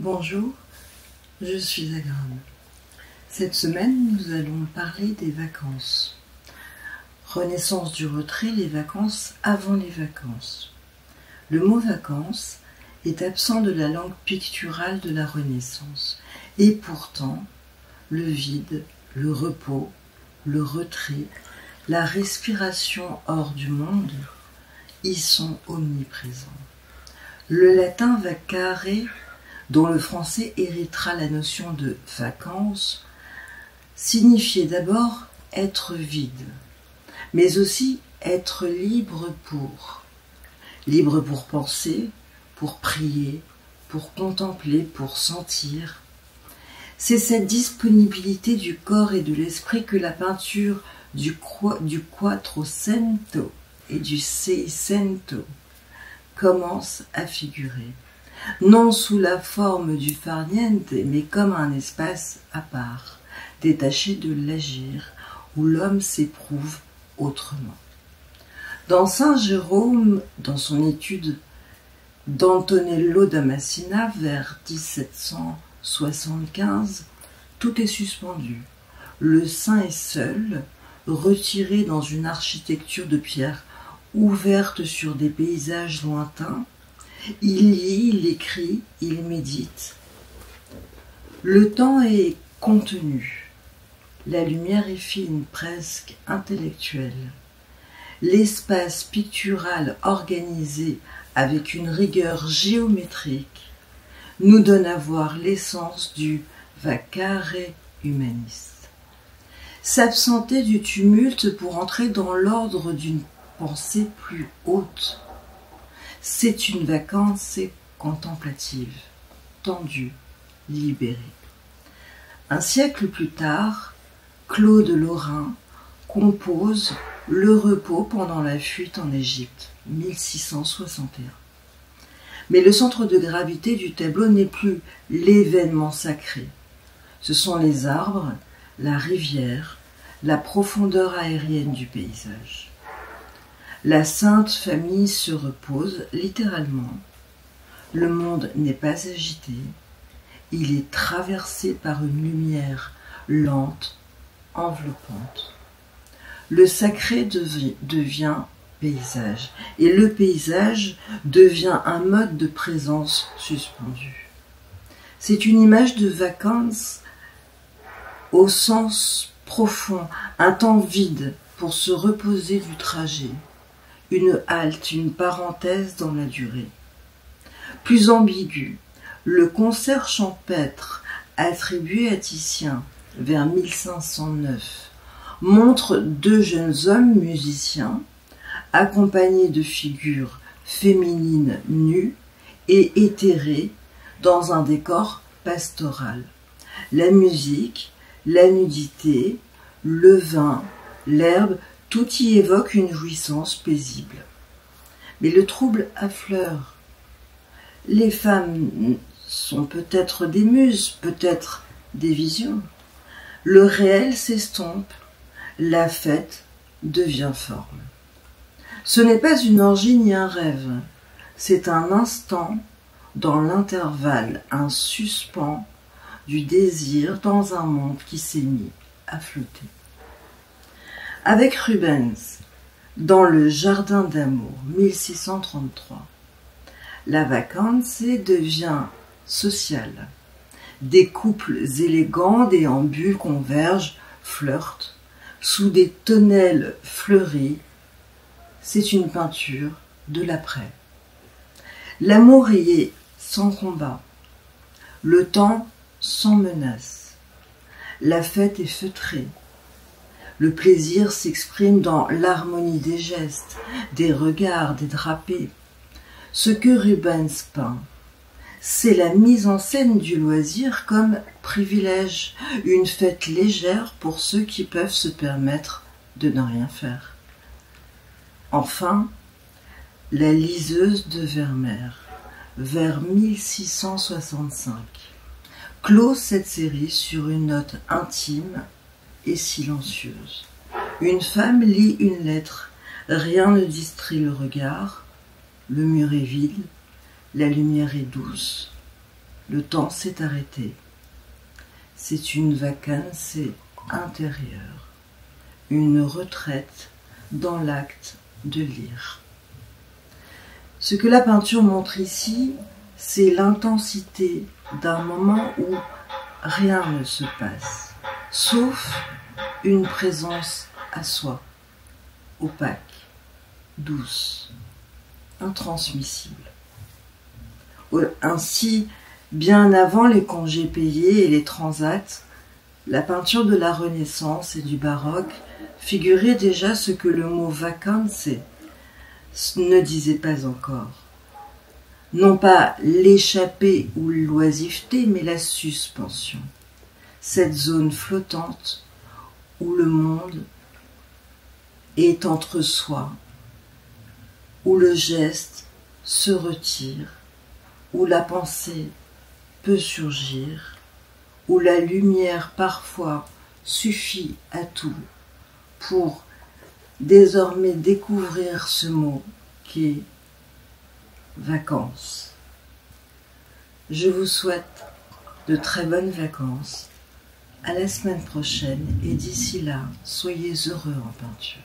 Bonjour, je suis Agrane. Cette semaine, nous allons parler des vacances. Renaissance du retrait, les vacances avant les vacances. Le mot vacances est absent de la langue picturale de la Renaissance. Et pourtant, le vide, le repos, le retrait, la respiration hors du monde y sont omniprésents. Le latin vacare, dont le français héritera la notion de vacances, signifiait d'abord être vide, mais aussi être libre pour penser, pour prier, pour contempler, pour sentir. C'est cette disponibilité du corps et de l'esprit que la peinture du Quattrocento et du Seicento commence à figurer, non sous la forme du farniente, mais comme un espace à part, détaché de l'agir, où l'homme s'éprouve autrement. Dans Saint Jérôme, dans son étude d'Antonello da Messina vers 1775, tout est suspendu. Le saint est seul, retiré dans une architecture de pierre ouverte sur des paysages lointains. Il lit, il écrit, il médite. Le temps est contenu. La lumière est fine, presque intellectuelle. L'espace pictural organisé avec une rigueur géométrique nous donne à voir l'essence du vacare humaniste. S'absenter du tumulte pour entrer dans l'ordre d'une pensée plus haute. C'est une vacance contemplative, tendue, libérée. Un siècle plus tard, Claude Lorrain compose Le repos pendant la fuite en Égypte, 1661. Mais le centre de gravité du tableau n'est plus l'événement sacré. Ce sont les arbres, la rivière, la profondeur aérienne du paysage. La Sainte Famille se repose, littéralement. Le monde n'est pas agité. Il est traversé par une lumière lente, enveloppante. Le sacré devient paysage, et le paysage devient un mode de présence suspendu. C'est une image de vacances au sens profond, un temps vide pour se reposer du trajet. Une halte, une parenthèse dans la durée. Plus ambigu, le concert champêtre attribué à Titien vers 1509 montre deux jeunes hommes musiciens accompagnés de figures féminines nues et éthérées dans un décor pastoral. La musique, la nudité, le vin, l'herbe, tout y évoque une jouissance paisible. Mais le trouble affleure. Les femmes sont peut-être des muses, peut-être des visions. Le réel s'estompe, la fête devient forme. Ce n'est pas une orgie ni un rêve, c'est un instant dans l'intervalle, un suspens du désir dans un monde qui s'est mis à flotter. Avec Rubens, dans le Jardin d'amour, 1633, la vacance devient sociale. Des couples élégants déambulent, convergent, flirtent, sous des tonnelles fleuries. C'est une peinture de l'après. L'amour y est sans combat, le temps sans menace. La fête est feutrée. Le plaisir s'exprime dans l'harmonie des gestes, des regards, des drapés. Ce que Rubens peint, c'est la mise en scène du loisir comme privilège, une fête légère pour ceux qui peuvent se permettre de ne rien faire. Enfin, la liseuse de Vermeer, vers 1665, clôt cette série sur une note intime et silencieuse. Une femme lit une lettre, rien ne distrait le regard, le mur est vide, la lumière est douce. le temps s'est arrêté. C'est une vacance intérieure, une retraite dans l'acte de lire. Ce que la peinture montre ici, c'est l'intensité d'un moment où rien ne se passe, sauf une présence à soi, opaque, douce, intransmissible. Ainsi, bien avant les congés payés et les transats, la peinture de la Renaissance et du baroque figurait déjà ce que le mot vacanze ne disait pas encore. Non pas l'échappée ou l'oisiveté, mais la suspension. Cette zone flottante où le monde est entre soi, où le geste se retire, où la pensée peut surgir, où la lumière parfois suffit à tout pour désormais découvrir ce mot qui est vacances. Je vous souhaite de très bonnes vacances. À la semaine prochaine et d'ici là, soyez heureux en peinture.